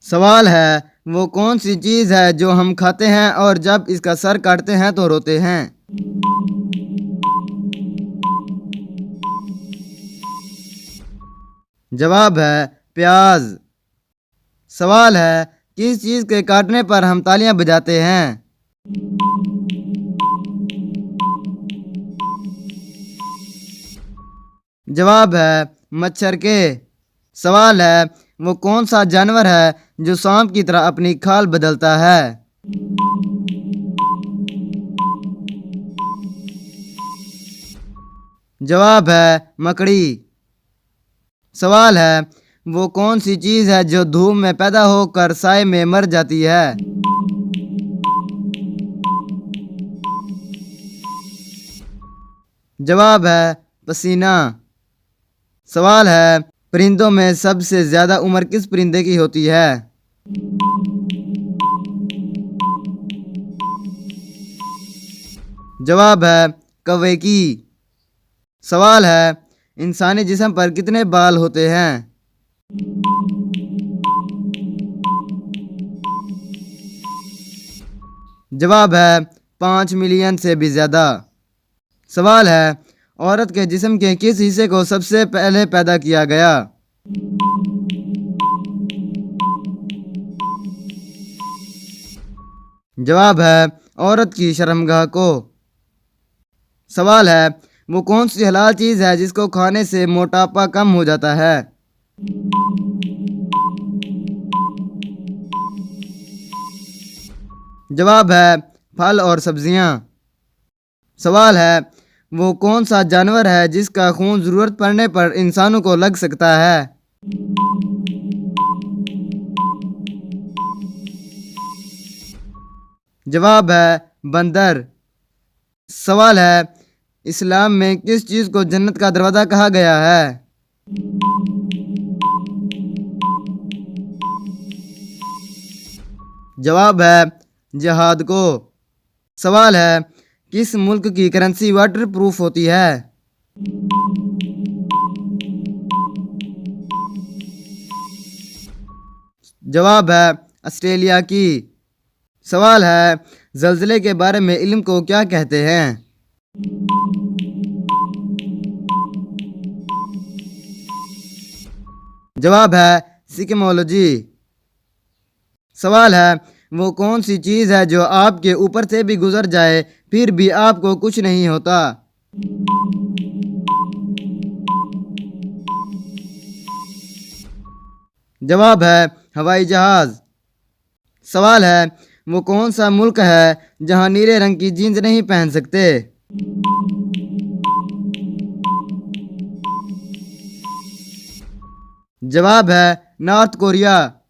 सवाल है, वो कौन सी चीज़ है जो हम खाते हैं और जब इसका सर काटते हैं तो रोते हैं? जवाब है प्याज। सवाल है, किस चीज़ के काटने पर हम तालियां बजाते हैं? जवाब है मच्छर के। सवाल है, वो कौन सा जानवर है जो सांप की तरह अपनी खाल बदलता है? जवाब है मकड़ी। सवाल है, वो कौन सी चीज़ है जो धूप में पैदा होकर साए में मर जाती है? जवाब है पसीना। सवाल है, परिंदों में सबसे ज्यादा उम्र किस परिंदे की होती है? जवाब है कौवे की। सवाल है, इंसानी जिस्म पर कितने बाल होते हैं? जवाब है 5 मिलियन से भी ज्यादा। सवाल है, औरत के जिस्म के किस हिस्से को सबसे पहले पैदा किया गया? जवाब है औरत की शर्मगाह को। सवाल है, वो कौन सी हलाल चीज़ है जिसको खाने से मोटापा कम हो जाता है? जवाब है फल और सब्जियां। सवाल है, वो कौन सा जानवर है जिसका खून ज़रूरत पड़ने पर इंसानों को लग सकता है? जवाब है बंदर। सवाल है, इस्लाम में किस चीज़ को जन्नत का दरवाज़ा कहा गया है? जवाब है जिहाद को। सवाल है, किस मुल्क की करेंसी वाटर प्रूफ होती है? जवाब है ऑस्ट्रेलिया की। सवाल है, जल्जले के बारे में इल्म को क्या कहते हैं? जवाब है सिक्मोलॉजी। सवाल है, वो कौन सी चीज़ है जो आपके ऊपर से भी गुजर जाए फिर भी आपको कुछ नहीं होता? जवाब है हवाई जहाज। सवाल है, वो कौन सा मुल्क है जहां नीले रंग की जीन्स नहीं पहन सकते? जवाब है नॉर्थ कोरिया।